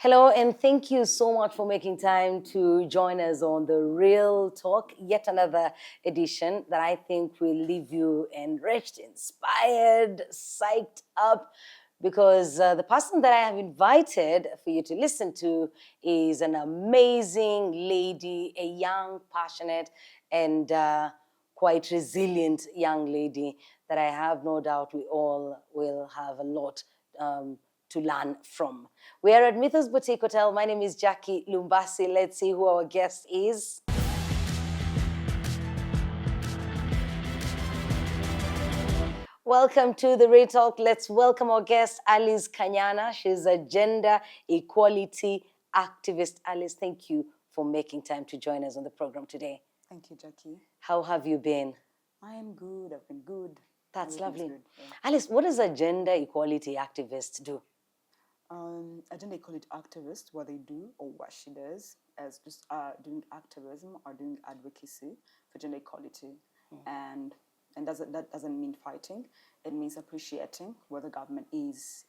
Hello, and thank you so much for making time to join us on The Real Talk, yet another edition that I think will leave you enriched, inspired, psyched up, because the person that I have invited for you to listen to is an amazing lady, a young, passionate, and quite resilient young lady that I have no doubt we all will have a lot to learn from. We are at Mythos Boutique Hotel. My name is Jackie Lumbasi. Let's see who our guest is. Welcome to the Real Talk. Let's welcome our guest, Alice Kanyana. She's a gender equality activist. Alice, thank you for making time to join us on the program today. Thank you, Jackie. How have you been? I am good. I've been good. That's lovely. Good, yeah. Alice, what does a gender equality activist do? A gender equality activist, what they do or what she does is just doing activism or doing advocacy for gender equality. And that doesn't mean fighting. It means appreciating where the government is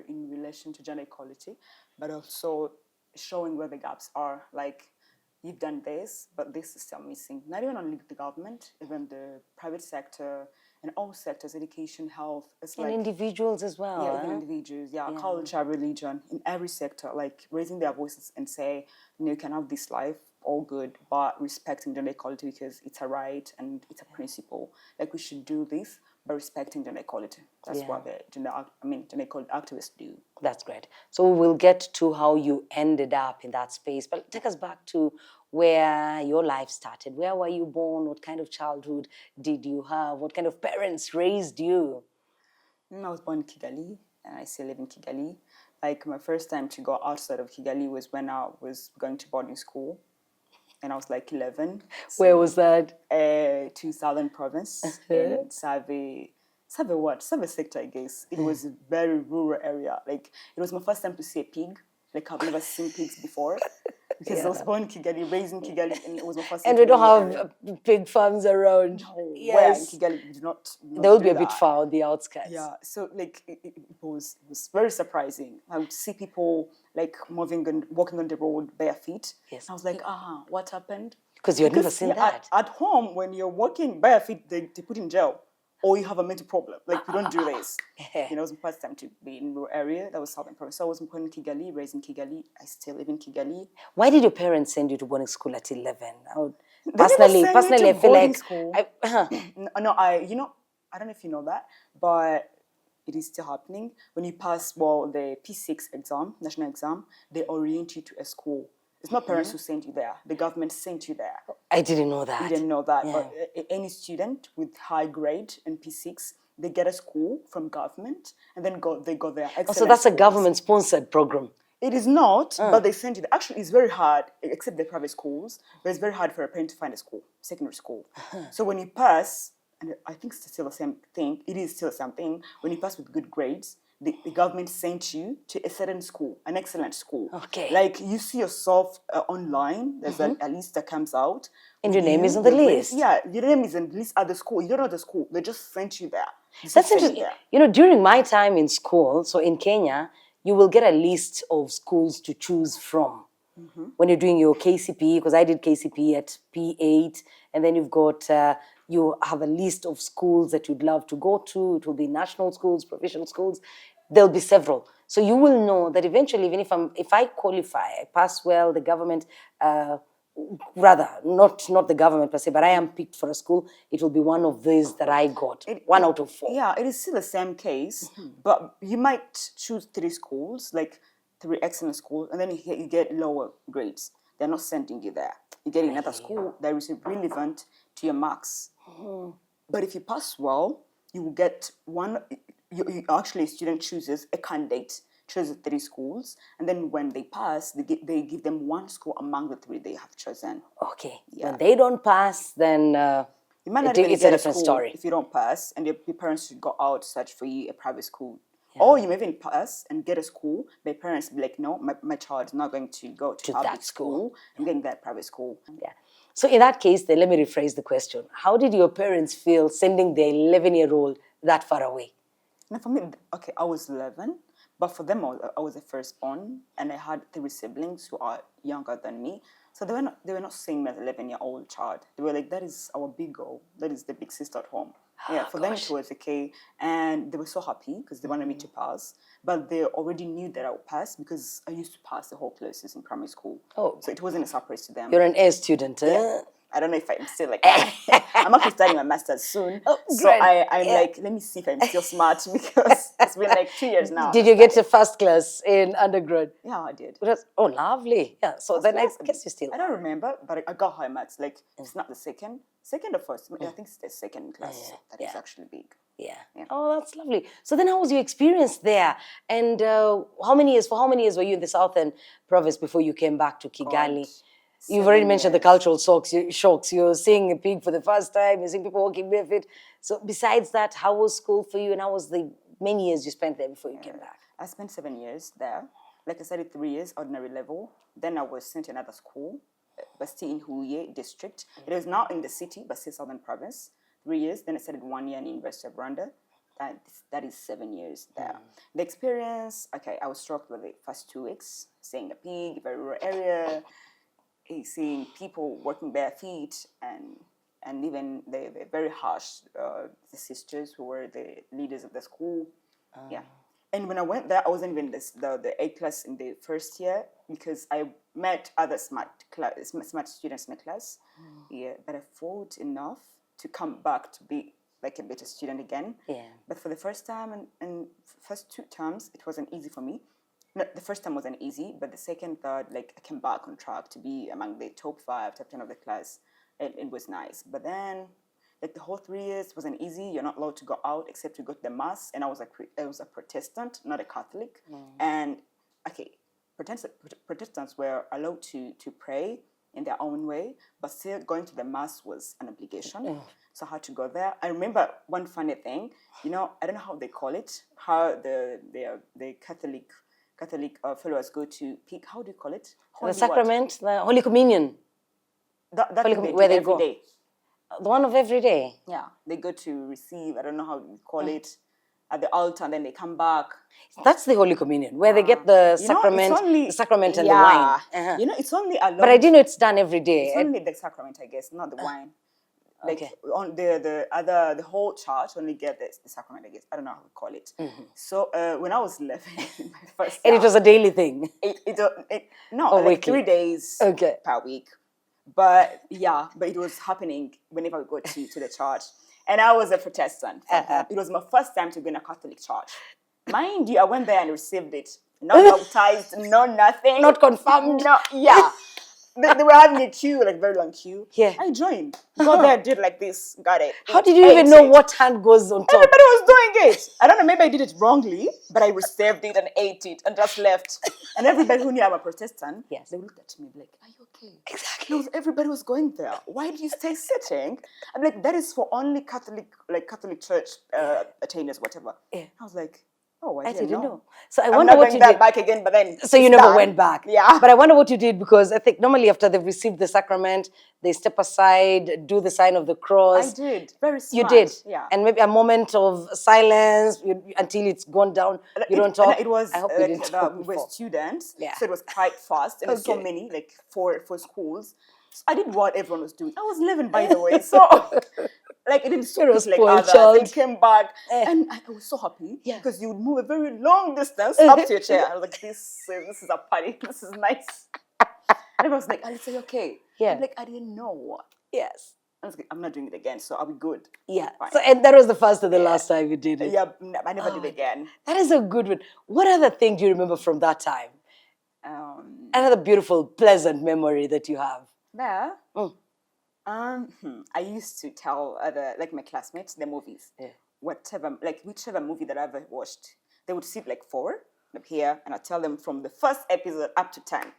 in relation to gender equality, but also showing where the gaps are. Like, you've done this, but this is still missing. Not even only the government, even the private sector, and all sectors, education, health. It's and individuals as well. Yeah, even individuals, culture, religion, in every sector, like raising their voices and say, you can have this life, all good, but respecting gender equality because it's a right and it's a principle. Like, we should do this by respecting gender equality. That's what the gender equality activists do. That's great. So we'll get to how you ended up in that space, but take us back to where your life started. Where were you born? What kind of childhood did you have? What kind of parents raised you? I was born in Kigali, and I still live in Kigali. Like, my first time to go outside of Kigali was when I was going to boarding school, and I was like 11. Where was that? To Southern Province in Save sector, I guess. It was a very rural area. Like, it was my first time to see a pig. Like, I've never seen pigs before. Because I was born in Kigali, raised in Kigali, and it was my first time. And we don't have pig farms around. No, where in Kigali we do not there will be a bit far on the outskirts. Yeah, so like it was very surprising. I would see people like walking on the road bare feet. Yes. I was like, what happened? Because you had never seen that. At home, when you're walking bare feet, they put in jail. Or you have a mental problem. Like, we don't do this. It was my first time to be in a rural area. That was Southern Province. So I was born in Kigali, raised in Kigali. I still live in Kigali. Why did your parents send you to boarding school at 11? Personally, I feel like... School. I don't know if you know that, but it is still happening. When you pass, the P6 exam, national exam, they orient you to a school. It's not parents who sent you there. The government sent you there. I didn't know that. You didn't know that. Yeah. But any student with high grade in P6, they get a school from government, and then they go there. So that's a government-sponsored program? It is not, but they send you there. Actually, it's very hard, except the private schools, but it's very hard for a parent to find a school, secondary school. So when you pass, and I think it's still the same thing, it is still the same thing, when you pass with good grades, the government sent you to a certain school, an excellent school. Okay. Like, you see yourself online, there's a list that comes out. And your name is on the list. Yeah, your name is on the list at the school. You don't know the school. They just sent you there. That's interesting. During my time in school, so in Kenya, you will get a list of schools to choose from. When you're doing your KCP, because I did KCP at P8, and then you've got... you have a list of schools that you'd love to go to. It will be national schools, provincial schools. There'll be several. So you will know that eventually, even if I qualify, I pass well, the government, rather, not the government per se, but I am picked for a school, it will be one of these that I got, one out of 4. Yeah, it is still the same case, but you might choose 3 schools, like 3 excellent schools, and then you get lower grades. They're not sending you there. You get another school that is relevant to your marks. But if you pass well, you will get one. You actually, a student chooses a candidate, chooses 3 schools, and then when they pass, they give them 1 school among the 3 they have chosen. Okay. Yeah. When they don't pass, then you might not it's a different story. If you don't pass, and your parents should go out search for you a private school. Yeah. Or you may even pass and get a school, but your parents be like, no, my child is not going to go to public that school. I'm getting that private school. Yeah. So in that case, then let me rephrase the question. How did your parents feel sending their 11-year-old that far away? Now for me, okay, I was 11, But for them, I was the firstborn, and I had 3 siblings who are younger than me. So they were not seeing me as 11-year-old child. They were like, that is our big girl. That is the big sister at home. Yeah, for them it was okay. And they were so happy because they wanted me to pass. But they already knew that I would pass because I used to pass the whole classes in primary school. Oh. So it wasn't a surprise to them. You're an A student, Yeah. I don't know if I'm still like that. I'm actually starting my master's soon. Oh, so great. I'm like, let me see if I'm still smart because it's been like 2 years now. Did you get to first class in undergrad? Yeah, I did. Oh, lovely. Yeah, so then I guess you still I don't remember, but I got high marks. Like, it's not the second or first. I think it's the second class that is actually big. Yeah. Oh, that's lovely. So then how was your experience there? And for how many years were you in the southern province before you came back to Kigali? God, You've already 7 mentioned the years. cultural shocks. You're seeing a pig for the first time. You're seeing people walking barefoot. So besides that, how was school for you? And how was the many years you spent there before you came back? I spent 7 years there. Like I studied 3 years, ordinary level. Then I was sent to another school, but still in Huye district. It was now in the city, but still southern province. 3 years. Then I studied 1 year in the University of Rwanda. That is 7 years there. The experience, okay, I was struck with the first 2 weeks, seeing a pig, very rural area, seeing people working bare feet, and even the very harsh the sisters who were the leaders of the school. Yeah. And when I went there, I wasn't even the A class in the first year because I met other smart students in the class. Yeah, but I fought enough to come back to be like a better student again. Yeah. But for the first time and first 2 terms, it wasn't easy for me. No, the first time wasn't easy, but the second, third, like I came back on track to be among the top 5, top 10 of the class. It was nice. But then, like the whole 3 years wasn't easy. You're not allowed to go out except to go to the mass. And I was a Protestant, not a Catholic. And okay, Protestants were allowed to pray in their own way, but still going to the mass was an obligation. So I had to go there. I remember one funny thing. I don't know how they call it. How the Catholic followers go to pick. How do you call it? The sacrament, the Holy Communion. That Where they every go. day. The one of every day. Yeah, they go to receive. I don't know how you call it at the altar, and then they come back. That's the Holy Communion, where they get the sacrament, and the wine. It's only allowed. But I didn't know it's done every day. It's only the sacrament, I guess, not the wine. Like on the whole church only get the sacrament, I guess. I don't know how to call it. So when I was 11, my first and it was a daily thing. Like weekly. 3 days per week. But it was happening whenever we go to the church. And I was a Protestant. It was my first time to be in a Catholic church. Mind you, I went there and received it. Not baptized, no nothing. Not confirmed. No, yeah. They were having a queue, like very long queue. Yeah. I joined. Got there, did like this, got it. How did you even know what hand goes on top? Everybody was doing it. I don't know, maybe I did it wrongly, but I received it and ate it and just left. And everybody who knew I'm a Protestant, they looked at me like, are you okay? Exactly. Everybody was going there. Why do you stay sitting? I'm like, that is for only Catholic church attainers, whatever. Yeah. I was like, oh, I didn't know. So I I'm wonder not what going you that did. back again, but then So you never went back. Yeah. But I wonder what you did, because I think normally after they've received the sacrament, they step aside, do the sign of the cross. I did. Very smart. You did. Yeah. And maybe a moment of silence until it's gone down. You don't talk. It was I hope you didn't talk we were before. students, Yeah. so it was quite fast. And there's so many, like four schools. So I did what everyone was doing. I was 11, by the way, so like it didn't stop like others. It came back, and I was so happy because you would move a very long distance up to your chair. I was like, this is a party. This is nice. And everyone was like, Alice, are you okay? Yeah. I'm like, I didn't know. Yes. I was like, I'm not doing it again, so I'll be good. Yeah. So, and that was the first and the last time you did it. Yeah, I never did it again. That is a good one. What other thing do you remember from that time? Another beautiful, pleasant memory that you have. There. I used to tell my classmates the movies. Yeah. Whichever movie that I ever watched, they would sit like 4 up here, and I tell them from the first episode up to 10.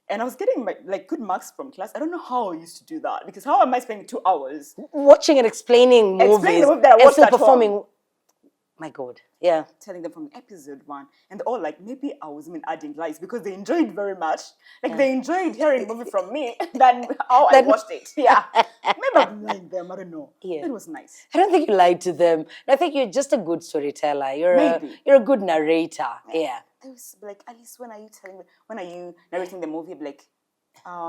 And I was getting good marks from class. I don't know how I used to do that, because how am I spending 2 hours watching and explaining movies the movie that I watched and still at performing? Home. My God, yeah. Telling them from episode 1, and they're all like, maybe I was even adding lies because they enjoyed very much. Like they enjoyed hearing the movie from me than how I watched it. Yeah. Maybe I'm lying them. I don't know. Yeah. It was nice. I don't think you lied to them. I think you're just a good storyteller. Maybe. You're a good narrator. Yeah. They was like, Alice, when are you telling me? When are you narrating the movie? I'd be like,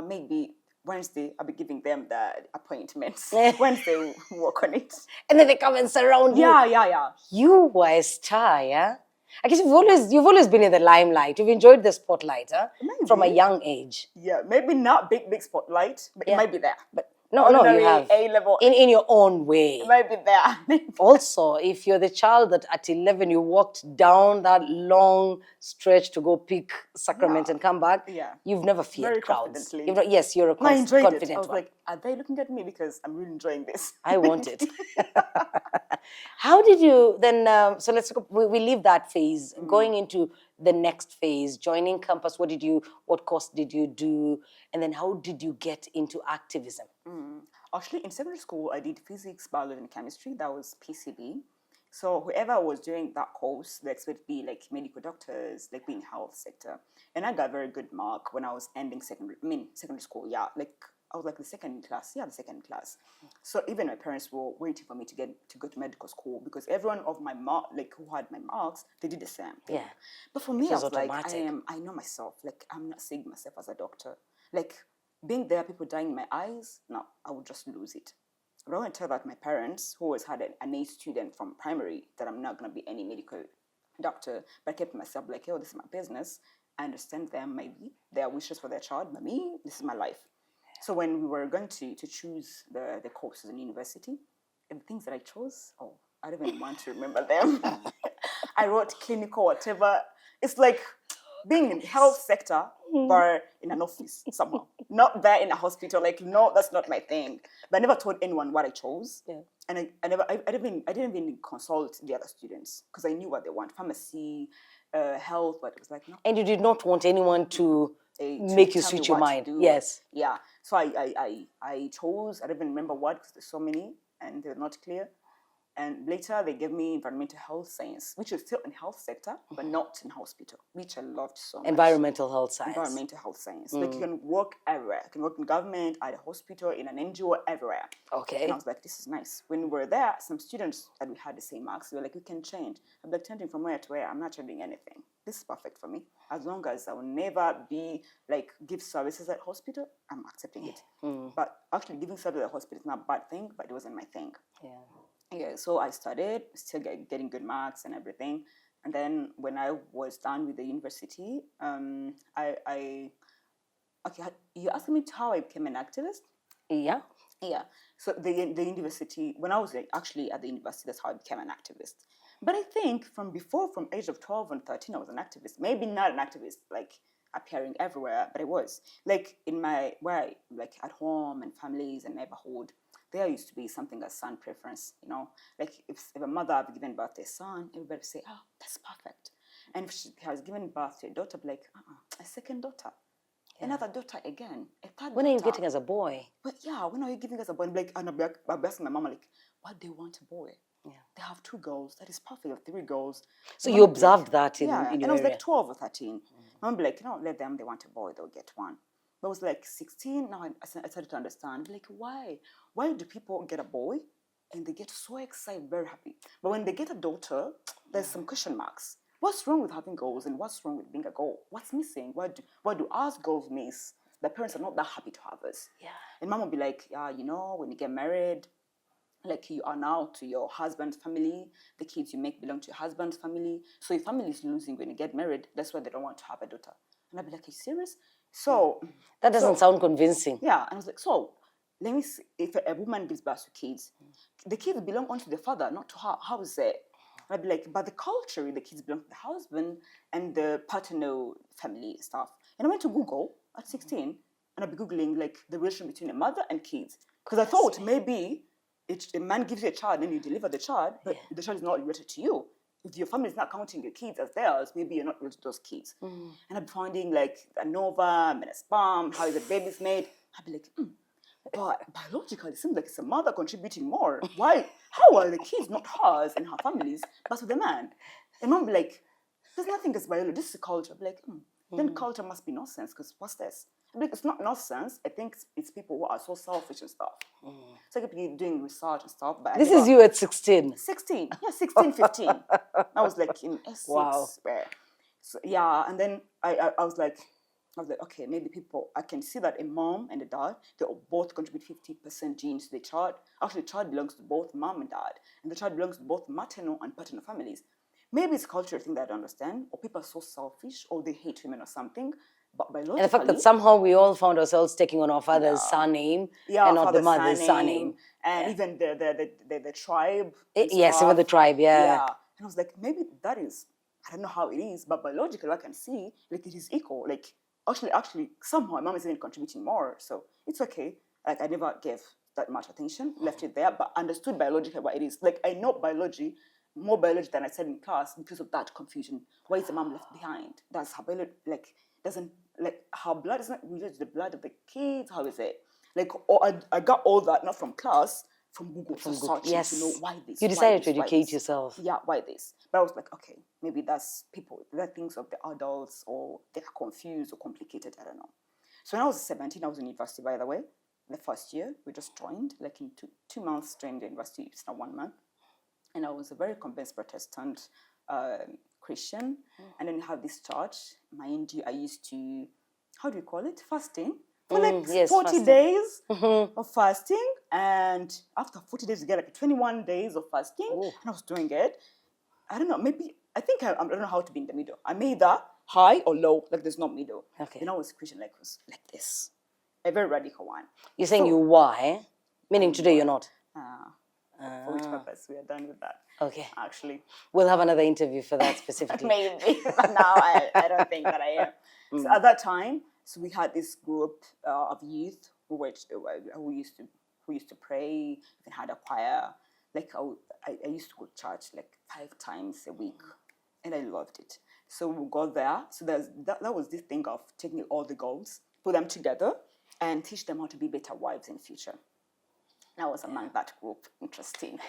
maybe Wednesday. I'll be giving them the appointments. Wednesday, we'll work on it. And then they come and surround you. Yeah. You were a star, yeah? I guess you've always been in the limelight. You've enjoyed the spotlight, huh? Maybe. From a young age. Yeah, maybe not big spotlight, but it might be there. But no, you Ordinary have. A-level. In your own way. It might be there. Also, if you're the child that at 11 you walked down that long stretch to go pick sacrament and come back, you've never feared Very crowds. confidently. Yes, you're a I enjoyed confident it. I was one. like, are they looking at me? Because I'm really enjoying this. I want it. How did you then, so let's look, we leave that phase, going into the next phase, joining campus, what course did you do? And then how did you get into activism? Actually, in secondary school, I did physics, biology, and chemistry. That was PCB. So whoever was doing that course, they expected to be like medical doctors, like being health sector. And I got a very good mark when I was ending secondary school. Yeah, like I was like the second class. So even my parents were waiting for me to go to medical school because everyone of my who had my marks, they did the same thing. Yeah. But for me, I was automatic. like, I know myself. Like I'm not seeing myself as a doctor. Like being there, people dying in my eyes, no, I would just lose it. I don't want to tell that my parents, who always had an A student from primary, that I'm not going to be any medical doctor, but I kept myself like, oh, this is my business. I understand them, maybe their wishes for their child, but me, this is my life. So when we were going to choose the courses in university, and the things that I chose, I don't even want to remember them. I wrote clinical, whatever. It's like being in the health sector, but in an office somehow. Not there in a hospital. Like, no, that's not my thing. But I never told anyone what I chose. Yeah. And I didn't even consult the other students because I knew what they want. Pharmacy, health, but it was like, no. And you did not want anyone to make you switch your mind. Yes. Yeah. So I chose, I don't even remember what because there's so many and they're not clear. And later they gave me environmental health science, which is still in health sector, but not in hospital, which I loved so much. Environmental health science. Environmental health science. Like you can work everywhere. You can work in government, at a hospital, in an NGO, everywhere. Okay. And I was like, this is nice. When we were there, some students that we had the same marks, they were like, we can change. I'm like, changing from where to where? I'm not changing anything. This is perfect for me. As long as I will never be like give services at hospital, I'm accepting it. But actually giving service at hospital is not a bad thing, but it wasn't my thing. Yeah, so I studied, still getting good marks and everything. And then when I was done with the university, you asked me how I became an activist? Yeah. Yeah. So the university, when I was actually at the university, that's how I became an activist. But I think from age of 12 and 13, I was an activist. Maybe not an activist, like appearing everywhere, but I was. Like like at home and families and neighborhood, there used to be something as son preference, you know. Like if a mother had given birth to a son, everybody would say, oh, that's perfect. And if she has given birth to a daughter, I'd be like, a second daughter. Another daughter again. A third when daughter. are you getting as a boy? But yeah, when are you giving us a boy? And like, and I'll be asking my mama, like, why do they want a boy? Yeah. They have 2 girls. That is perfect. They have 3 girls. So you observed that in your and I was area. like 12 or 13. Mom would be like, let them. They want a boy. They'll get one. But I was like 16. Now I started to understand. Like, why? Why do people get a boy and they get so excited, very happy? But when they get a daughter, there's some question marks. What's wrong with having girls and what's wrong with being a girl? What's missing? What do us girls miss? The parents are not that happy to have us. Yeah. And mom will be like, yeah, you know, when you get married, like you are now to your husband's family, the kids you make belong to your husband's family. So your family is losing when you get married. That's why they don't want to have a daughter. And I'd be like, are you serious? So that doesn't sound convincing. Yeah. And I was like, so let me see, if a woman gives birth to kids, the kids belong onto the father, not to her. How is it? I'd be like, but the culture, the kids belong to the husband and the paternal family stuff. And I went to Google at 16 and I'd be Googling like the relation between a mother and kids. Because I thought maybe a man gives you a child and you deliver the child, but the child is not related to you. If your family is not counting your kids as theirs, maybe you're not related to those kids. And I'd be finding like an ovum and a sperm, how the baby's made. I'd be like, but biologically, it seems like it's a mother contributing more. Why? How are the kids not hers and her family's, but to the man? And mom be like, there's nothing as biology, this is culture. I'd be like, then culture must be nonsense, because what's this? I'm like, it's not nonsense. I think it's people who are so selfish and stuff. So I keep doing research and stuff. But This is you at 16. 16. Yeah, 16, 15. I was like in S6. Wow. So, yeah, and then I was like, okay, maybe people, I can see that a mom and a dad, they both contribute 50% genes to the child. Actually, the child belongs to both mom and dad, and the child belongs to both maternal and paternal families. Maybe it's a cultural thing that I don't understand, or people are so selfish, or they hate women or something. But biologically, And the fact that somehow we all found ourselves taking on our father's surname and not the father's mother's surname. and even the tribe. Yes, even the tribe, Yeah, and I was like, maybe that is, I don't know how it is, but biologically I can see like it is equal. Like actually, somehow my mom is even contributing more, so it's okay. Like I never gave that much attention, left it there, but understood biologically what it is. Like I know biology, more biology than I said in class because of that confusion. Why is the mom left behind? Does her biology doesn't like her blood is not related to the blood of the kids? How is it? Like I got all that not from class, from Google, from searching yes. to know why this. You decided to educate yourself. Yeah, why this? But I was like, okay, maybe that's people, that things of the adults, or they're confused or complicated. I don't know. So when I was 17, I was in university, by the way. The first year, we just joined, like in 2 months joined the university. It's not 1 month. And I was a very convinced Protestant Christian. And then you have this church. Mind you, I used to, how do you call it? Fasting. For like 40 fasting. days of fasting. And after 40 days, you get like 21 days of fasting. And I was doing it. I don't know, maybe, I think I don't know how to be in the middle. I'm either high or low, like there's no middle. Okay. Then I was Christian, like, was like this. A very radical one. You're saying you were, eh? Meaning today you're not. For which purpose? We are done with that. Okay. Actually. We'll have another interview for that specifically. Maybe. But now I don't think that I am. So at that time, so we had this group of youth who used to pray, and had a choir. Like I used to go to church like 5 times a week, and I loved it. So we got there. So that was this thing of taking all the girls, put them together, and teach them how to be better wives in the future. And I was among that group. Interesting.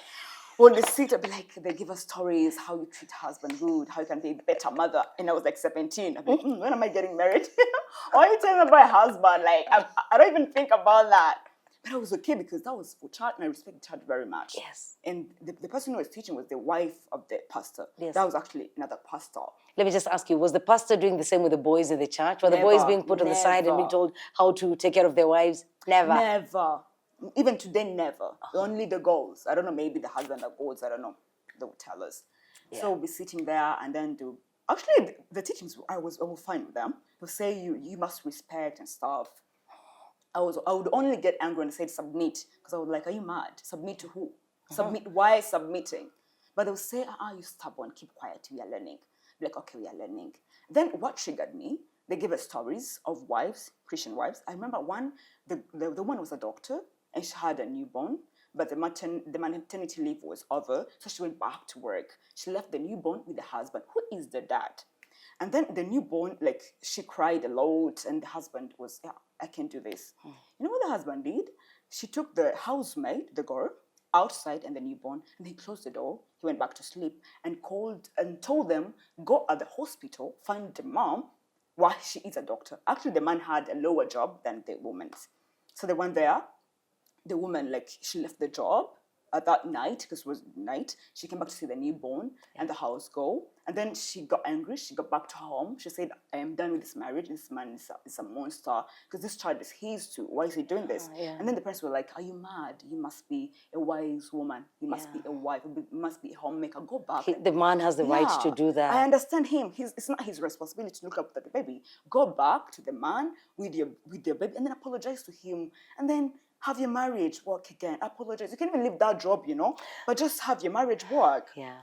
When they sit up, like they give us stories how you treat husband good, how you can be a better mother. And I was like 17. I'm like, when am I getting married? Why are you telling me about my husband? Like I don't even think about that. But I was okay because that was for church, and I respect church very much. Yes. And the person who was teaching was the wife of the pastor. Yes. That was actually another pastor. Let me just ask you, was the pastor doing the same with the boys in the church? Were the boys being put on the side and being told how to take care of their wives? Never. Never. Even today, never. Only the girls. I don't know, maybe the husband or girls, I don't know. They would tell us. Yeah. So we'll be sitting there and then actually, the teachings, I was fine with them. They'll say you must respect and stuff. I would only get angry when they said submit, because I was like, are you mad? Submit to who? Submit, why submitting? But they'll say, you stubborn, keep quiet, we are learning. Be like, okay, we are learning. Then what triggered me, they gave us stories of wives, Christian wives. I remember one, the one was a doctor, and she had a newborn, but the maternity leave was over, so she went back to work. She left the newborn with the husband, who is the dad. And then the newborn, like, she cried a lot, and the husband was, I can't do this. You know what the husband did? She took the housemaid, the girl, outside and the newborn, and he closed the door. He went back to sleep and called and told them, go at the hospital, find the mom, while she is a doctor. Actually, the man had a lower job than the woman's. So they went there. The woman, like, she left the job at that night, because it was night. She came back to see the newborn and the house go. And then she got angry. She got back to home. She said, I am done with this marriage. This man is a monster, because this child is his too. Why is he doing this? And then the parents were like, are you mad? You must be a wise woman. You must be a wife. You must be a homemaker. Go back. The man has the right to do that. I understand him. It's not his responsibility to look after the baby. Go back to the man with your baby, and then apologize to him. And then have your marriage work again. Apologize. You can't even leave that job, but just have your marriage work. Yeah.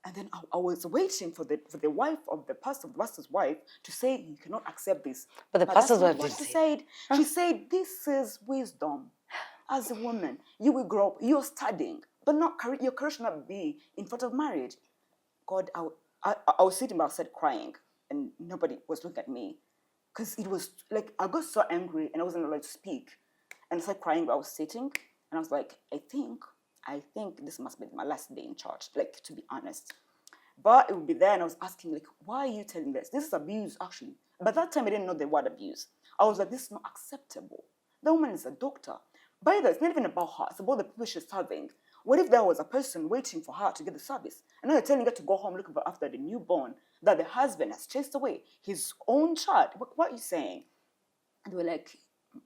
And then I was waiting for the wife of the pastor's wife to say, you cannot accept this. But the pastor's wife did say. She said, this is wisdom. As a woman, you will grow up, you're studying, but your career should not be in front of marriage. God, I was sitting outside crying, and nobody was looking at me. Because it was like, I got so angry, and I wasn't allowed to speak. And I started crying while I was sitting, and I was like, I think this must be my last day in church, like, to be honest. But it would be there, and I was asking, like, why are you telling this? This is abuse, actually. By that time, I didn't know the word abuse. I was like, this is not acceptable. The woman is a doctor. By the way, it's not even about her. It's about the people she's serving. What if there was a person waiting for her to get the service? And now you're telling her to go home looking for after the newborn that the husband has chased away his own child. What are you saying? And they were like,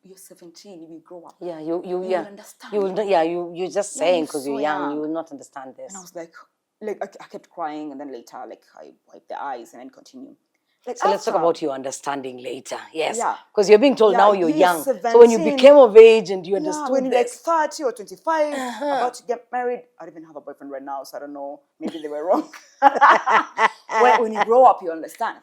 you're 17, you will grow up. Yeah, you will understand. You're just saying you're because so you're young, young. you will not understand this. And I was like I kept crying, and then later, like, I wiped the eyes and then continue. Like, So let's talk about your understanding later. Yes. Yeah. Because you're being told now you're young. 17, so when you became of age and you yeah, understood when you're like this. 30 or 25, about to get married. I don't even have a boyfriend right now, so I don't know. Maybe they were wrong. when you grow up, you understand.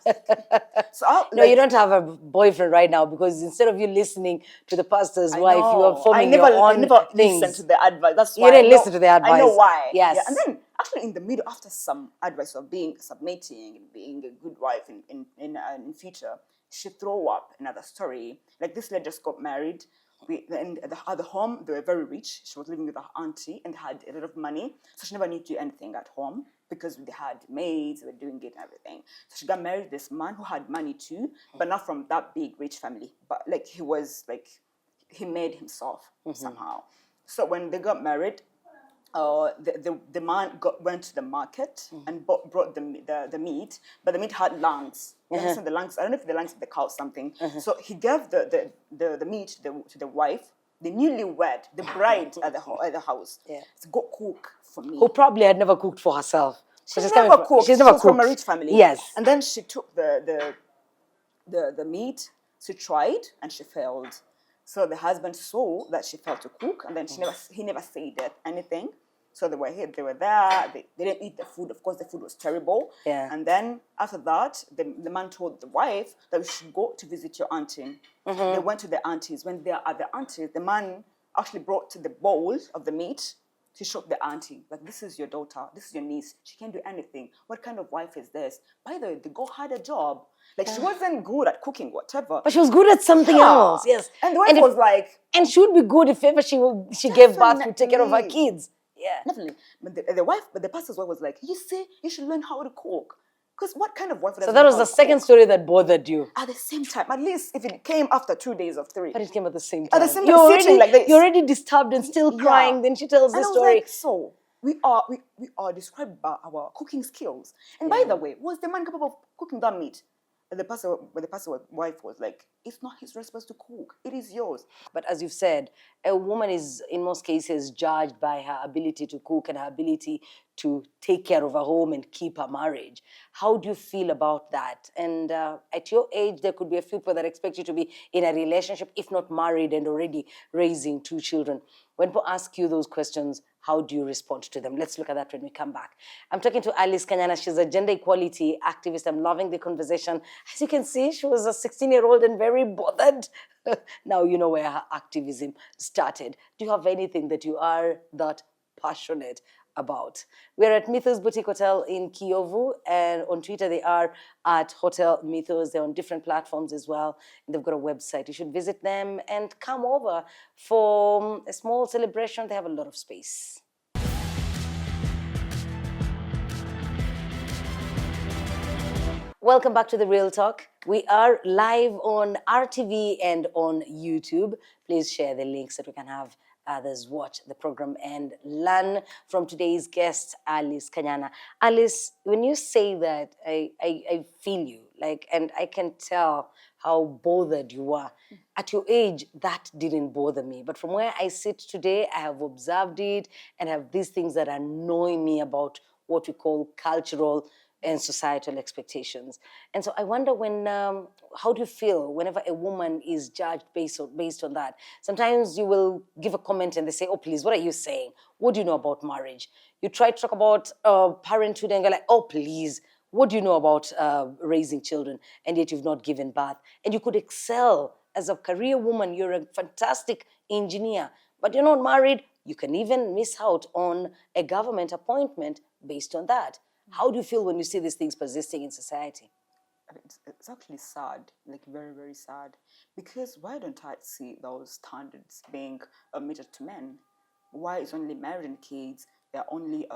So no, you don't have a boyfriend right now because instead of you listening to the pastor's wife, you are forming your own I never things. listened to the advice. That's why you didn't listen to the advice. I know why. Yes. Yeah. And then actually in the middle, after some advice of submitting and being a good wife in future, she threw up another story. Like, this lady just got married. And at the home, they were very rich. She was living with her auntie and had a lot of money. So she never needed to do anything at home because they had maids, they were doing it and everything. So she got married to this man who had money too, but not from that big rich family. But like, he made himself somehow. So when they got married, the man went to the market and brought the meat, but the meat had lungs. You understand the lungs? I don't know if the lungs of the cow or something. So he gave the meat to the wife, the newlywed, the bride at the house. Yeah. To go cook for me. Who probably had never cooked for herself. She's never cooked. She's never cooked. From a rich family. Yes. And then she took the meat. She tried and she failed. So the husband saw that she failed to cook, and then he never said anything. So they were here, they were there, they didn't eat the food. Of course, the food was terrible. Yeah. And then after that, the man told the wife that we should go to visit your auntie. They went to the aunties. When they are at the aunties, the man actually brought the bowl of the meat to show the auntie, like, this is your daughter, this is your niece. She can't do anything. What kind of wife is this? By the way, the girl had a job. Like, she wasn't good at cooking, whatever. But she was good at something else, yes. And the wife was like... And she would be good if ever she gave birth to take care of her kids. Yeah. Definitely. But the pastor's wife was like, you see, you should learn how to cook. Because what kind of wife doesn't So that was the second story that bothered you. At the same time, at least if it came after 2 days or 3. But it came at the same time. At the same time, sitting like this. You're already disturbed and still crying. Then she tells the story. Like, so we are described by our cooking skills. And by the way, was the man capable of cooking that meat? The pastor's wife was like, it's not his responsibility to cook. It is yours. But as you've said, a woman is, in most cases, judged by her ability to cook and her ability to take care of her home and keep her marriage. How do you feel about that? And at your age, there could be a few people that expect you to be in a relationship, if not married and already raising 2 children. When people ask you those questions, how do you respond to them? Let's look at that when we come back. I'm talking to Alice Kanyana. She's a gender equality activist. I'm loving the conversation. As you can see, she was a 16-year-old and very bothered. Now you know where her activism started. Do you have anything that you are that passionate about? We're at Mythos Boutique Hotel in Kiyovu, and on Twitter they are at Hotel Mythos. They're on different platforms as well, and they've got a website. You should visit them and come over for a small celebration. They have a lot of space. Welcome back to The Real Talk. We are live on RTV and on YouTube. Please share the links so that we can have others watch the program and learn from today's guest, Alice Kanyana. Alice, when you say that, I feel you, and I can tell how bothered you are. At your age, that didn't bother me. But from where I sit today, I have observed it and have these things that annoy me about what we call cultural and societal expectations. And so I wonder how do you feel whenever a woman is judged based on that? Sometimes you will give a comment and they say, oh, please, what are you saying? What do you know about marriage? You try to talk about parenthood and go like, oh, please, what do you know about raising children? And yet you've not given birth. And you could excel as a career woman. You're a fantastic engineer, but you're not married. You can even miss out on a government appointment based on that. How do you feel when you see these things persisting in society? It's actually sad, like very, very sad. Because why don't I see those standards being measured to men? Why is only marriage and kids, they're only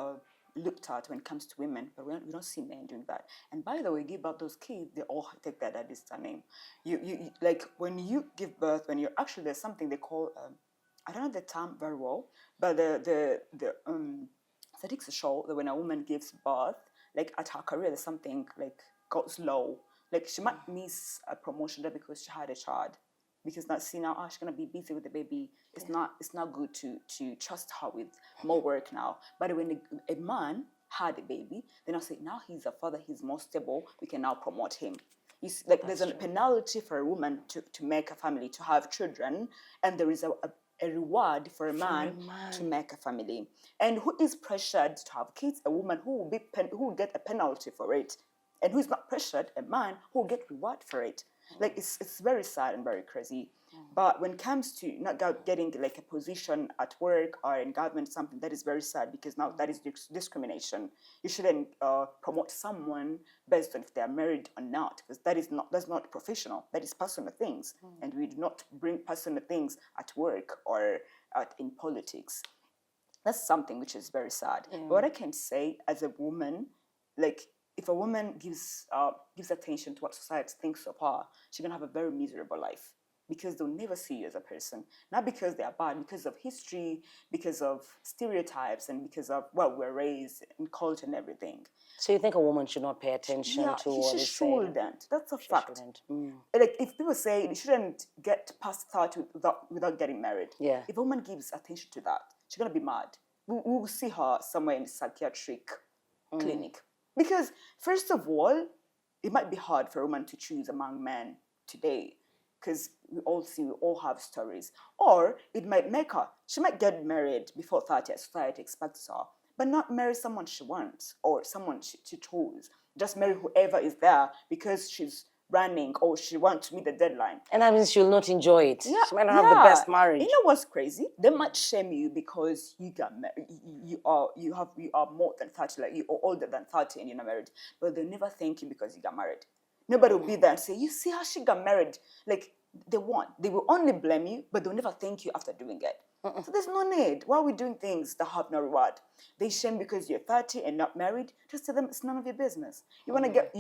looked at when it comes to women, but we don't see men doing that. And by the way, give birth those kids, they all take their daddy's surname. You like when you give birth, when you're actually, there's something they call I don't know the term very well, but the statistics show that when a woman gives birth, like at her career, there's something like goes low. Like she might miss a promotion just because she had a child. Because now see now, oh, she's gonna be busy with the baby. It's not good to trust her with more work now. But when a man had a baby, then I say now he's a father, he's more stable. We can now promote him. You see, like there's a penalty for a woman to make a family, to have children, and there is a reward for a man to make a family. And who is pressured to have kids? A woman who will get a penalty for it, and who is not pressured? A man who will get reward for it. Like it's very sad and very crazy. But when it comes to not getting like a position at work or in government, something that is very sad, because now that is discrimination. You shouldn't promote someone based on if they are married or not, because that's not professional. That is personal things, and we do not bring personal things at work or in politics. That's something which is very sad. But what I can say as a woman, like, if a woman gives attention to what society thinks of her, she's going to have a very miserable life, because they'll never see you as a person. Not because they are bad, because of history, because of stereotypes, and because of, well, we're raised in culture and everything. So you think a woman should not pay attention to what is said? She shouldn't. That's a fact. Like, if people say you shouldn't get past 30 without getting married, if a woman gives attention to that, she's going to be mad. We'll see her somewhere in a psychiatric clinic. Because, first of all, it might be hard for a woman to choose among men today, because we all have stories. Or it might make her, she might get married before 30 as society expects her, but not marry someone she wants or someone she chose. Just marry whoever is there because she's running or she wants to meet the deadline. And that means she'll not enjoy it. She might not have the best marriage. You know what's crazy? They might shame you because you got married. You are more than 30, like you are older than 30 and you're not married. But they'll never thank you because you got married. Nobody will be there and say, you see how she got married? Like, they won't. They will only blame you, but they'll never thank you after doing it. So there's no need. Why are we doing things that have no reward? They shame because you're 30 and not married. Just tell them it's none of your business. You want to get...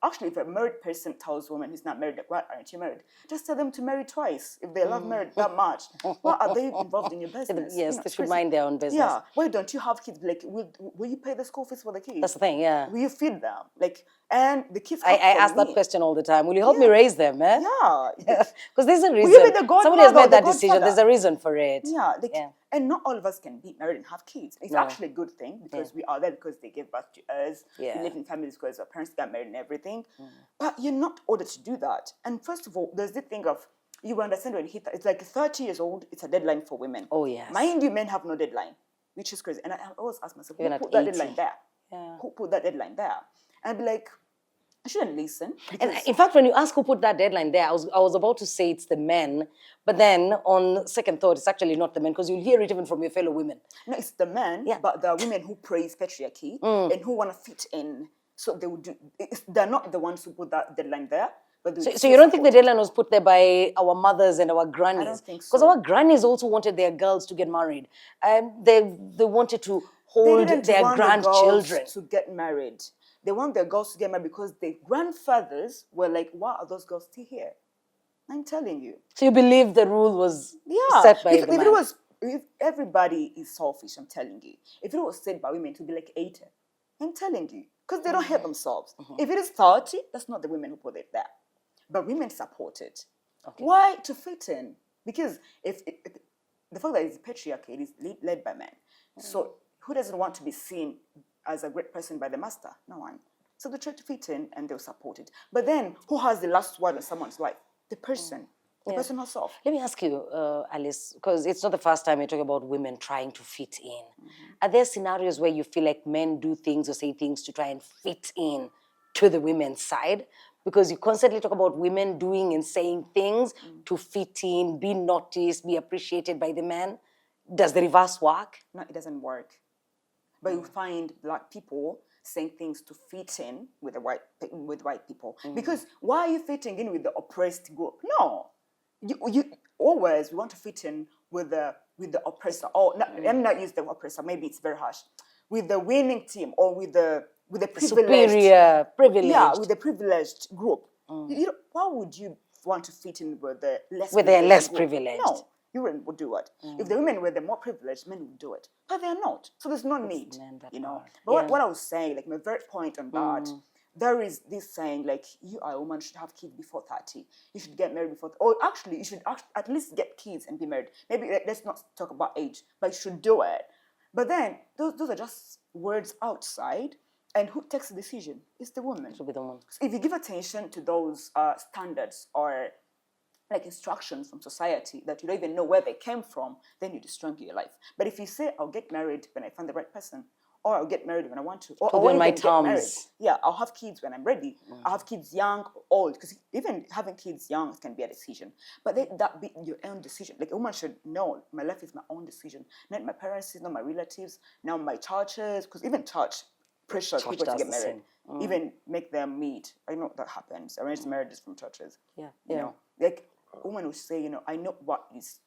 Actually, if a married person tells a woman who's not married, like, why aren't you married? Just tell them to marry twice. If they love marriage that much, why are they involved in your business? Yes, they should mind their own business. Yeah. Why don't you have kids? Like, will you pay the school fees for the kids? That's the thing, Will you feed them? Like, and the kids. I ask that question all the time. Will you help me raise them, man? Yeah. Because there's a reason. Will you be the Somebody has made that decision. There's a reason for it. Yeah. And not all of us can be married and have kids. It's actually a good thing, because we are there because they gave birth to us. We live in families because our parents got married and everything. But you're not ordered to do that. And first of all, there's the thing of, you understand when you hit that, it's like 30 years old, it's a deadline for women. Oh, yes. Mind you, men have no deadline, which is crazy. And I always ask myself, who put that deadline there? Who put that deadline there? And I'd be like, I shouldn't listen. And in fact, when you ask who put that deadline there, I was about to say it's the men, but then on second thought, it's actually not the men, because you'll hear it even from your fellow women. No, it's the men, but the women who praise patriarchy and who want to fit in. So they would do. They're not the ones who put that deadline there. But so you don't think the deadline was put there by our mothers and our grannies? I don't think so. Because our grannies also wanted their girls to get married. They wanted to hold their grandchildren to get married. They want their girls to get married because their grandfathers were like, why are those girls still here? I'm telling you. So you believe the rule was set by the man? If everybody is selfish, I'm telling you. If it was said by women, it would be like 80. I'm telling you. Because they don't help themselves. If it is 30, that's not the women who put it there. But women support it. Why? To fit in. Because if the fact that it's patriarchy, it is led by men. So who doesn't want to be seen as a great person by the master? No one. So they try to fit in and they'll support it. But then, who has the last word in someone's life? The person. The person herself. Let me ask you, Alice, because it's not the first time you talk about women trying to fit in. Are there scenarios where you feel like men do things or say things to try and fit in to the women's side? Because you constantly talk about women doing and saying things to fit in, be noticed, be appreciated by the man. Does the reverse work? No, it doesn't work. But you find black people saying things to fit in with white people. Because why are you fitting in with the oppressed group? No. You always want to fit in with the oppressor. Or let me not use the oppressor, maybe it's very harsh. with the winning team or with the privileged, superior, privileged. Yeah, with the privileged group. You know, why would you want to fit in with the less With privileged the less group? privileged. No, you would do it. If the women were the more privileged, men would do it. But they're not. So there's no need, men that you know. are. But what I was saying, like my very point on that, Mm. there is this saying, like, you are a woman, should have kids before 30. You should get married before, or actually, you should at least get kids and be married. Maybe let's not talk about age, but you should do it. But then, those are just words outside. And who takes the decision? It's the woman. It should be the woman. So if you give attention to those standards or like instructions from society that you don't even know where they came from, then you're destroying your life. But if you say, I'll get married when I find the right person, or I'll get married when I want to, or I won't my even get married. terms. Yeah, I'll have kids when I'm ready. I'll have kids young or old, because even having kids young can be a decision. But that be your own decision. Like a woman should know, my life is my own decision. Not my parents, not my relatives, not my churches, because even church pressures people to get married. Even make them meet. I know that happens. Arranged marriages from churches. Yeah. You know, like a woman will say, you know, I know what is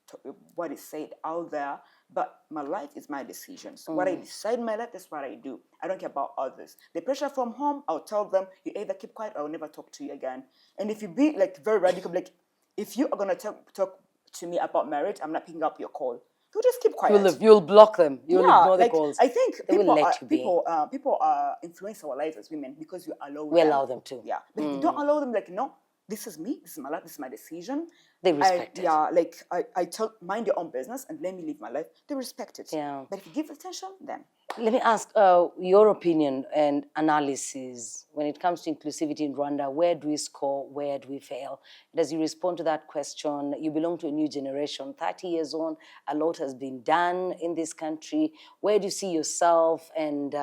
said out there, but my life is my decisions. What I decide in my life, that's what I do. I don't care about others. The pressure from home, I'll tell them, you either keep quiet or I'll never talk to you again. And if you be like very radical, like if you are gonna talk to me about marriage, I'm not picking up your call. You just keep quiet. You'll block them. You'll ignore the like, calls. I think They will let you be. people influence our lives as women because we allow them to. Yeah, but if you don't allow them, like, no, this is me, this is my life, this is my decision. They respect it. Yeah, like I tell, mind your own business and let me live my life. They respect it. Yeah. But if you give attention, then. Let me ask your opinion and analysis when it comes to inclusivity in Rwanda. Where do we score? Where do we fail? And as you respond to that question, you belong to a new generation. 30 years on, a lot has been done in this country. Where do you see yourself and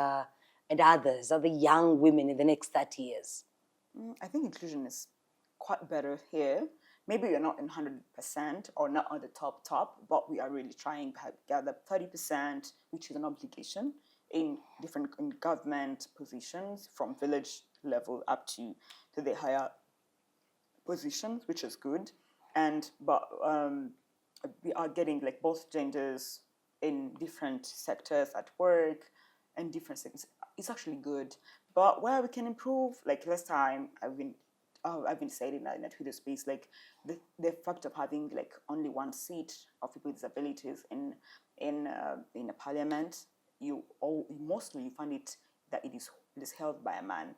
others, other young women in the next 30 years? I think inclusion is quite better here. Maybe we're not in 100% or not on the top, but we are really trying to gather 30%, which is an obligation in different government positions from village level up to the higher positions, which is good. But we are getting like both genders in different sectors at work and different sectors. It's actually good. But where we can improve, like last time I've been saying in a Twitter space, like the fact of having like only one seat of people with disabilities in a parliament, mostly you find it that it is held by a man.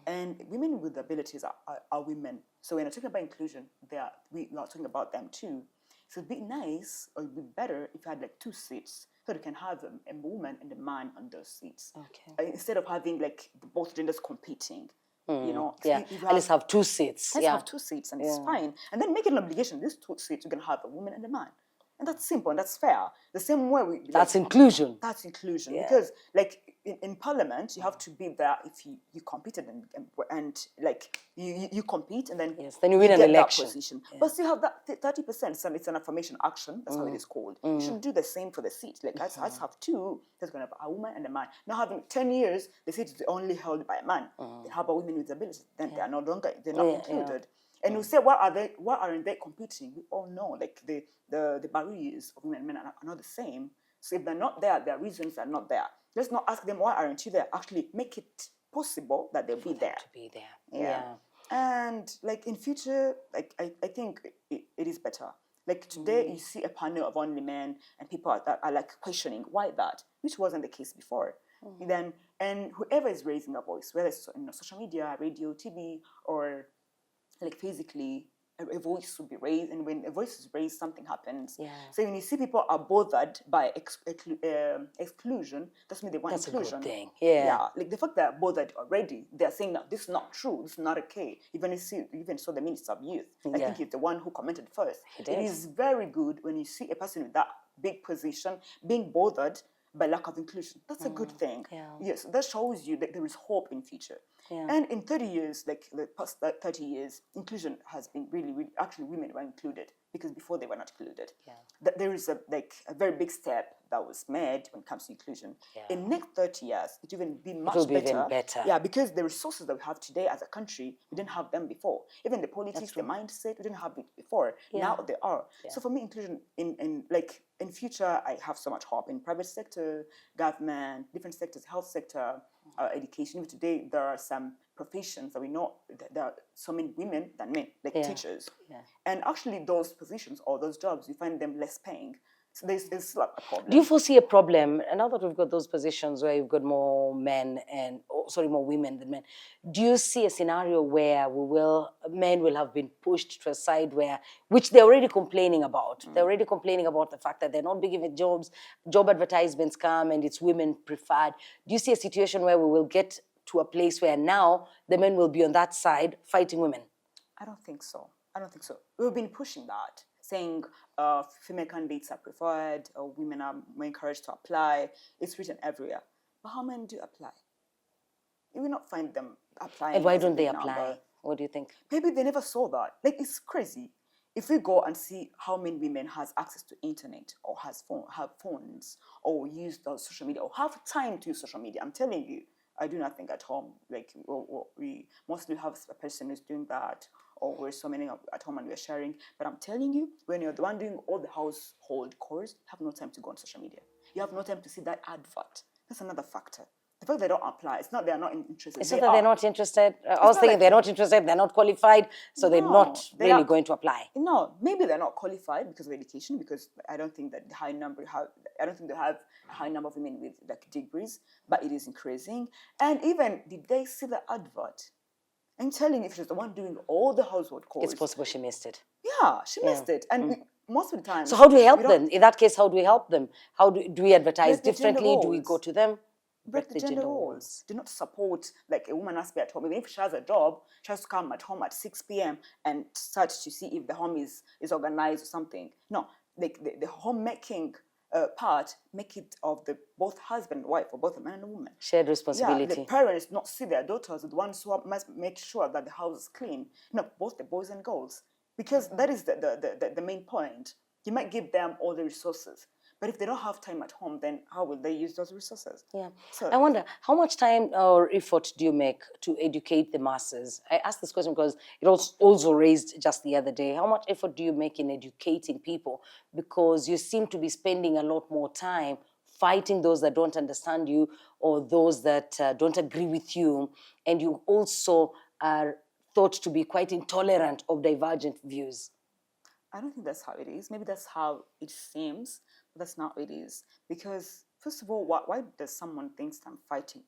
And women with abilities are women. So when we're talking about inclusion, we are talking about them too. So it'd be nice, or it'd be better if you had like two seats, so you can have a woman and a man on those seats. Okay. Instead of having like both genders competing. You know, yeah. At least have two seats. Let's have two seats, and it's fine. And then make it an obligation. These two seats, you can have a woman and a man, and that's simple and that's fair. The same way that's inclusion. That's inclusion because, like in Parliament, you have to be there if you competed and like you compete and then then you win an election. That position. But still have that 30%. So it's an affirmation action. That's how it is called. You should do the same for the seat. Like let's have two. There's going to be a woman and a man. Now having 10 years, the seat is only held by a man. How about women with abilities? Then they are no longer not included. And we say, why aren't they competing? We all know, like the barriers of women and men are not the same. So if they're not there, their reasons are not there. Let's not ask them, why aren't you there? Actually, make it possible that they'll be there. To be there. Yeah. And like in future, like I think it is better. Like today, you see a panel of only men, and people are like questioning why that, which wasn't the case before. And whoever is raising a voice, whether it's social media, radio, TV, or like physically, a voice will be raised, and when a voice is raised, something happens. So when you see people are bothered by exclusion, that's mean they want inclusion. That's a good thing. Like the fact that they're bothered already, they're saying that this is not true, this is not okay. Even saw the Minister of Youth. I think he's the one who commented first. It is very good when you see a person with that big position being bothered by lack of inclusion. That's a good thing. Yes, that shows you that there is hope in future. And in 30 years, like the past 30 years, inclusion has been really, really, actually women were included. because before they were not included. Yeah. That there is a very big step that was made when it comes to inclusion. Yeah. In next 30 years, it will even be much will be better. even better. Yeah, because the resources that we have today as a country, we didn't have them before. Even the politics, the mindset, we didn't have it before. Yeah. Now they are. Yeah. So for me, inclusion in future, I have so much hope in private sector, government, different sectors, health sector, education. Even today, there are some professions that we know that there are so many women than men, like teachers. Yeah. And actually, those positions or those jobs, you find them less paying. So there's still a problem. Do you foresee a problem, and now that we've got those positions where you've got more men and, more women than men, do you see a scenario where men will have been pushed to a side which they're already complaining about? They're already complaining about the fact that they're not being given jobs, job advertisements come and it's women preferred. Do you see a situation where we will get to a place where now the men will be on that side fighting women? I don't think so. We've been pushing that, saying female candidates are preferred, or women are more encouraged to apply. It's written everywhere. But how many do apply? You will not find them applying. And why don't they apply? What do you think? Maybe they never saw that. Like, it's crazy. If we go and see how many women has access to internet or have phones or use those social media or have time to use social media, I'm telling you, I do nothing at home. Like, we mostly have a person who's doing that, or we're so many at home and we're sharing. But I'm telling you, when you're the one doing all the household chores, you have no time to go on social media. You have no time to see that advert. That's another factor. The fact they don't apply, it's not they're not interested. It's not that they're not interested. I was thinking they're not interested, they're not qualified, so they're not really going to apply. No, maybe they're not qualified because of education, because I don't think that they have a high number of women with like degrees, but it is increasing. And even, did they see the advert? I'm telling you, if she's the one doing all the household chores, it's possible she missed it. Yeah, she missed it. And most of the time. So how do we help them? In that case, how do we help them? How do we advertise differently? Do we go to them? Break the gender roles. Do not support, like, a woman has to be at home. Even if she has a job, she has to come at home at 6 p.m. and start to see if the home is organized or something. No, like the homemaking part, make it of the both husband and wife, or both a man and a woman. Shared responsibility. Yeah, the parents not see their daughters, the ones who must make sure that the house is clean. No, both the boys and girls. Because that is the main point. You might give them all the resources, but if they don't have time at home, then how will they use those resources? Yeah. So, I wonder, how much time or effort do you make to educate the masses? I asked this question because it was also raised just the other day. How much effort do you make in educating people? Because you seem to be spending a lot more time fighting those that don't understand you or those that don't agree with you. And you also are thought to be quite intolerant of divergent views. I don't think that's how it is. Maybe that's how it seems, but that's not how it is. Because, first of all, why does someone think I'm fighting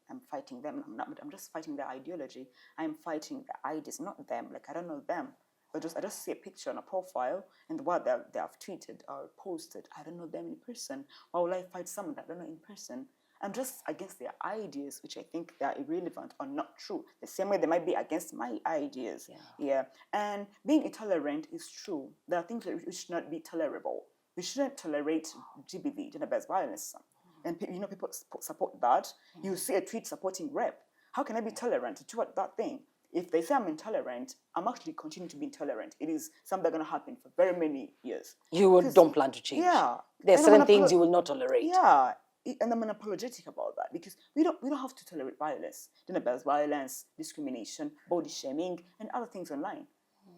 them? I'm just fighting their ideology. I'm fighting the ideas, not them. Like, I don't know them. I just see a picture on a profile and what they have tweeted or posted. I don't know them in person. Why would I fight someone that I don't know in person? I'm just against their ideas, which I think they are irrelevant or not true. The same way they might be against my ideas. Yeah. And being intolerant is true. There are things that should not be tolerable. We shouldn't tolerate GBV, gender-based violence. And people support that. You see a tweet supporting rape. How can I be tolerant to that thing? If they say I'm intolerant, I'm actually continuing to be intolerant. It is something going to happen for very many years. You don't plan to change. Yeah. There are certain things you will not tolerate. Yeah. And I'm unapologetic about that, because we don't have to tolerate violence, gender-based violence, discrimination, body shaming, and other things online.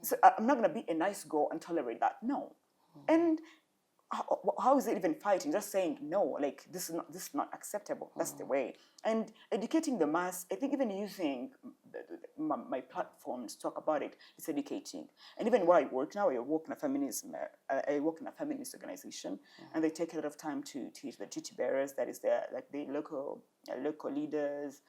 So I'm not going to be a nice girl and tolerate that. No. And how is it even fighting? Just saying no, like this is not acceptable. That's the way. And educating the mass, I think even using my platforms to talk about it, it's educating. And even where I work now, I work in a feminist organization, and they take a lot of time to teach the duty bearers, that is the local leaders,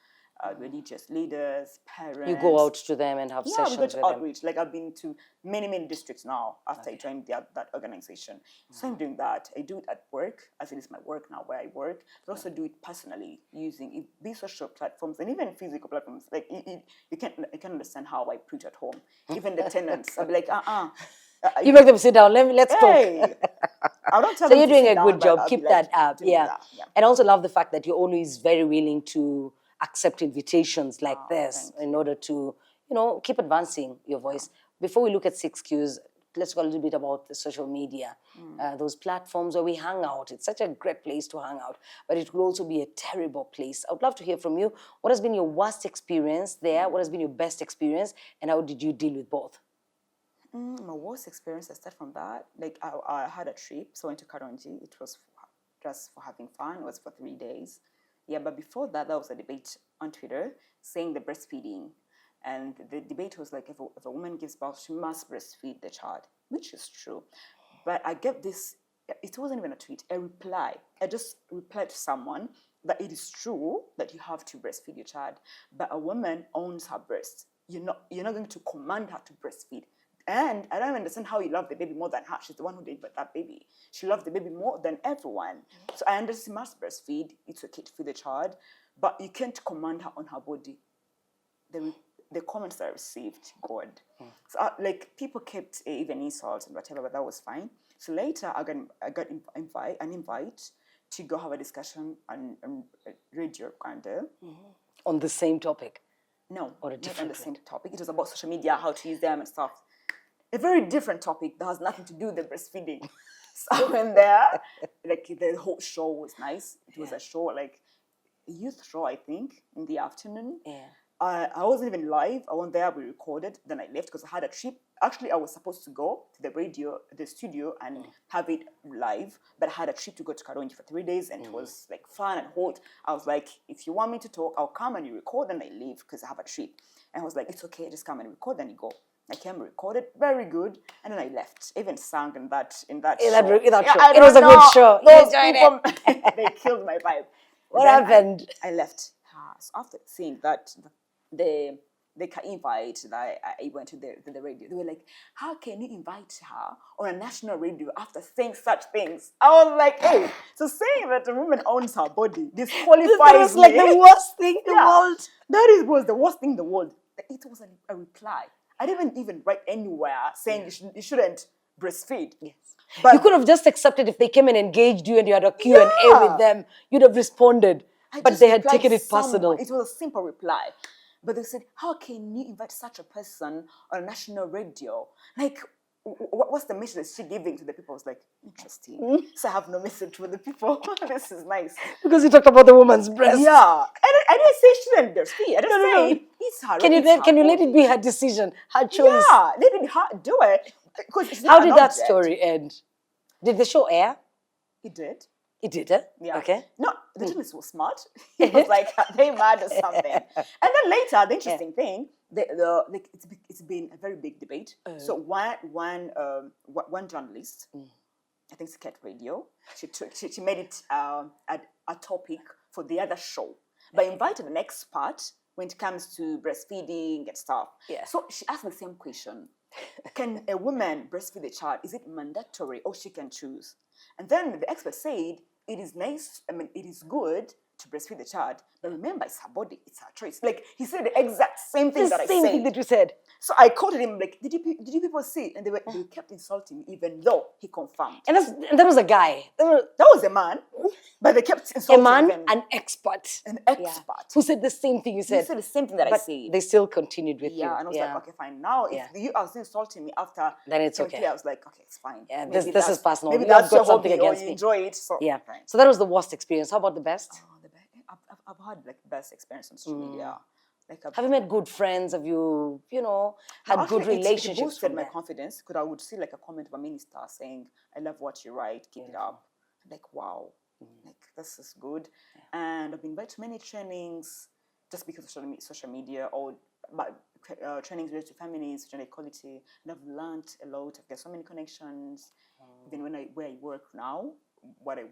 religious leaders, parents. You go out to them and have sessions with them. Yeah, we go to outreach. Like, I've been to many districts now after I joined that organization. So I'm doing that. I do it at work, as it is my work now where I work, but also do it personally using these social platforms and even physical platforms. Like, you can't understand how I preach at home. Even the tenants, I'll be like, You make them sit down. Let's talk. I don't tell so them you're to doing sit a good down, job. Keep that up. Yeah. And I also love the fact that you're always very willing to accept invitations like this in order to, keep advancing your voice. Before we look at 6 Qs, let's talk a little bit about the social media, those platforms where we hang out. It's such a great place to hang out, but it could also be a terrible place. I would love to hear from you. What has been your worst experience there? What has been your best experience? And how did you deal with both? My worst experience, aside from that, like I had a trip, so I went to Karongi. It was just for having fun. It was for 3 days. Yeah, but before that, there was a debate on Twitter saying the breastfeeding. And the debate was like, if a woman gives birth, she must breastfeed the child, which is true. But I get this, it wasn't even a tweet, a reply. I just replied to someone that it is true that you have to breastfeed your child, but a woman owns her breast. You're not going to command her to breastfeed. And I don't understand how you love the baby more than her. She's the one who did that baby. She loved the baby more than everyone. So I understand she must breastfeed. It's okay to feed the child, but you can't command her on her body. The comments that I received, God. So like people kept even insults and whatever, but that was fine. So later I got an invite to go have a discussion on Radio Rwanda. On the same topic? No, or a not different on the same topic. It was about social media, how to use them and stuff. A very different topic that has nothing to do with the breastfeading. So I went there, like the whole show was nice. It was a show, like a youth show, I think, in the afternoon. Yeah. I wasn't even live. I went there, we recorded, then I left because I had a trip. Actually, I was supposed to go to the studio and have it live, but I had a trip to go to Karongi for 3 days and it was like fun and hot. I was like, if you want me to talk, I'll come and you record and I leave because I have a trip. And I was like, it's okay, just come and record and you go. I came, recorded, very good, and then I left. Even sang in that show. It was a good show. Those people, they killed my vibe. What happened? I left. So after seeing that, the invite that I went to the radio, they were like, how can you invite her on a national radio after saying such things? I was like, hey, so saying that a woman owns her body disqualifies That was like the worst thing in the world. Was the worst thing in the world. It was a reply. I didn't even write anywhere saying you shouldn't breastfeed. Yes. But you could have just accepted if they came and engaged you and you had a Q&A with them. You'd have responded. But they had taken it personal. It was a simple reply. But they said, how can you invite such a person on a national radio? Like, what's the message that she's giving to the people? I was like, interesting. So I have no message for the people. This is nice. Because you talked about the woman's breast. Yeah. I didn't say she shouldn't breastfeed. I just say it's her. Can you let it be her decision, her choice? Yeah, let it do it. How did that story end? Did the show air? It did. It did, eh? Yeah. Okay. No, the journalist was smart. He was like, they mad or something. And then later, the interesting thing, it's been a very big debate. So one journalist, I think it's Cat Radio, she made it a topic for the other show, but invited an expert when it comes to breastfeeding and stuff. Yeah. So she asked the same question. Can a woman breastfeed a child? Is it mandatory or she can choose? And then the expert said, it is nice, it is good to breastfeed the child, but remember, it's her body, it's her choice. Like, he said the exact same thing that I said. The same thing that you said. So I quoted him, like, did you people see? And they kept insulting me, even though he confirmed. And that was a guy. That was a man, but they kept insulting a man, him. an expert. An expert. Who said the same thing you said. He said the same thing that I said. They still continued with you. Yeah, and I was like, okay, fine. Now, if you are still insulting me after... Then it's okay. I was like, okay, it's fine. Yeah, this is personal. Maybe You've that's got your something hobby, against or you me. enjoy it. So, yeah. fine. So that was the worst experience. How about the best? I've had like best experience on social media. Like have you met good friends? Have you had good relationships? It boosted my confidence because I would see like a comment of a minister saying, "I love what you write. Keep it up." I'm like, wow, like this is good. Yeah. And I've been invited to many trainings just because of social media or trainings related to feminism, gender equality, and I've learned a lot. I've got so many connections. Even where I work now. What I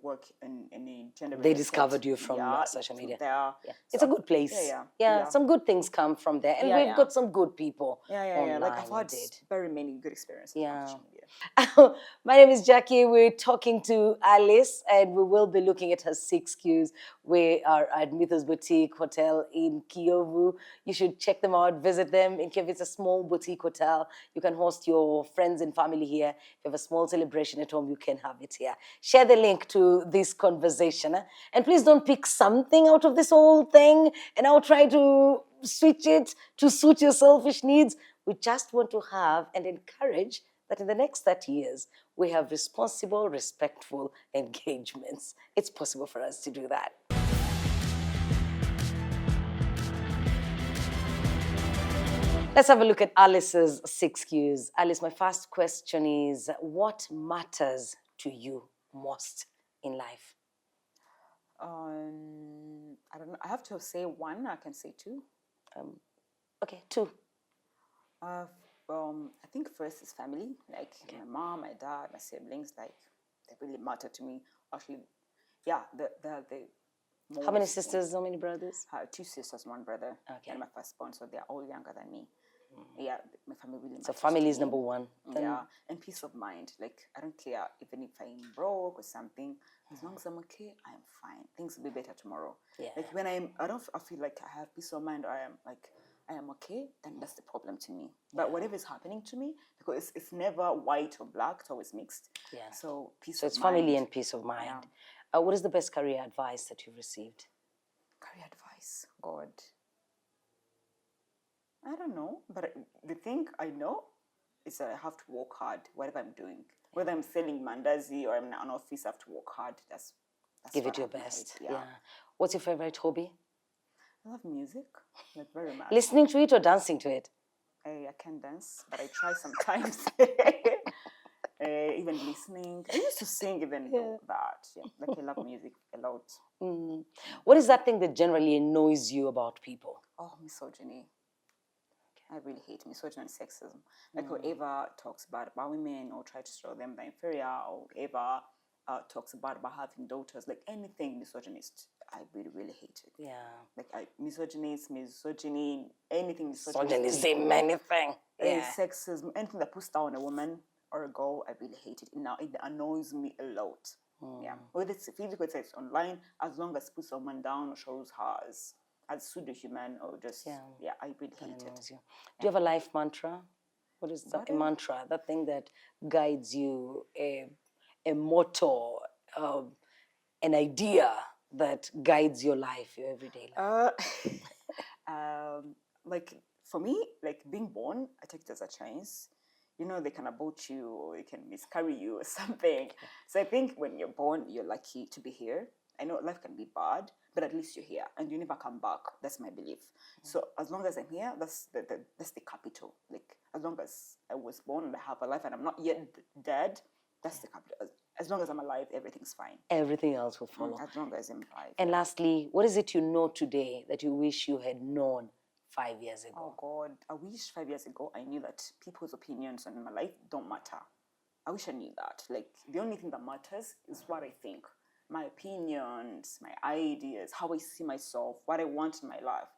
work in a gender. They discovered you from social media. There. Yeah. So, it's a good place. Yeah. Some good things come from there, and we've got some good people. Online, like I've had very many good experiences. Yeah. On social media. My name is Jackie. We're talking to Alice, and we will be looking at her 6 Qs. We are at Mythos Boutique Hotel in Kiyovu. You should check them out, visit them. In case it's a small boutique hotel, you can host your friends and family here. If you have a small celebration at home, you can have it here. Share the link to this conversation. And please don't pick something out of this whole thing and I'll try to switch it to suit your selfish needs. We just want to have and encourage that in the next 30 years, we have responsible, respectful engagements. It's possible for us to do that. Let's have a look at Alice's 6 Qs. Alice, my first question is, what matters to you most in life? I don't know. I have to say one. I can say two. Okay, 2. I think first is family. Like my mom, my dad, my siblings. Like they really matter to me. Actually, yeah. The How many sisters, how many brothers? 2 sisters, 1 brother. Okay. And my firstborn, so they're all younger than me. Yeah, my family really matters. So family is to me. number 1. Then Yeah, and peace of mind. Like I don't care even if I'm broke or something. As long as I'm okay, I'm fine. Things will be better tomorrow. Yeah. Like when I feel like I have peace of mind, or I am okay, then that's the problem to me. But whatever is happening to me, because it's never white or black, it's always mixed. Yeah. So peace So of it's mind. family and peace of mind. What is the best career advice that you've received? Career advice, God. I don't know, but the thing I know is that I have to work hard, whatever I'm doing. Whether I'm selling mandazi or I'm in an office, I have to work hard. That's Give what it your I have in my best. head. Yeah. What's your favorite hobby? I love music, like very much. Listening to it or dancing to it? I can dance, but I try sometimes. Even listening. I used to sing even though that. Yeah, like I love music a lot. What is that thing that generally annoys you about people? Oh, misogyny. I really hate misogyny and sexism. Like whoever talks bad about women or try to show them they're inferior, or whoever talks about having daughters, like anything misogynist, I really, really hate it. Yeah. Like misogyny, anything misogynist. Misogynism, anything. Yeah. Sexism, anything that puts down a woman or a girl, I really hate it. Now it annoys me a lot. Yeah. Whether it's physical, whether it's online, as long as it puts someone down or shows her as pseudo-human or just, I really hate it. Do you have a life mantra? What is that? A mantra, that thing that guides you, a motto, an idea that guides your life, your everyday life? Like for me, like being born, I take it as a chance. You know, they can abort you or they can miscarry you or something. So I think when you're born, you're lucky to be here. I know life can be bad, but at least you're here and you never come back. That's my belief. So as long as I'm here, that's the capital. Like as long as I was born and I have a life and I'm not yet dead, that's the capital. As long as I'm alive, everything's fine. Everything else will follow. As long as I'm alive. And lastly, what is it you know today that you wish you had known 5 years ago? Oh God, I wish 5 years ago I knew that people's opinions on my life don't matter. I wish I knew that. Like the only thing that matters is what I think. My opinions, my ideas, how I see myself, what I want in my life.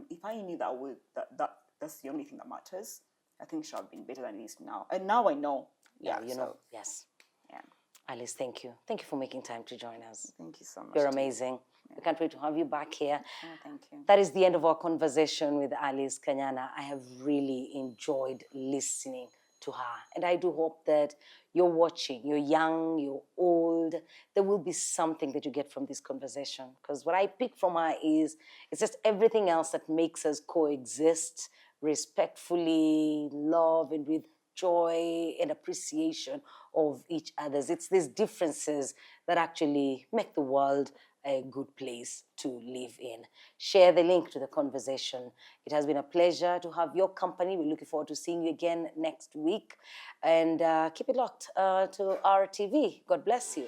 If I knew that's the only thing that matters, I think it should have been better than it is now. And now I know. Yeah, you know. Yes. Yeah. Alice, thank you. Thank you for making time to join us. Thank you so much. You're amazing. We can't wait to have you back here. Oh, thank you. That is the end of our conversation with Alice Kanyana. I have really enjoyed listening to her. And I do hope that you're watching, you're young, you're old, there will be something that you get from this conversation. Because what I pick from her is, it's just everything else that makes us coexist respectfully, love, and with joy and appreciation of each other's. It's these differences that actually make the world a good place to live in. Share the link to the conversation. It has been a pleasure to have your company. We're looking forward to seeing you again next week. And keep it locked to our TV. God bless you.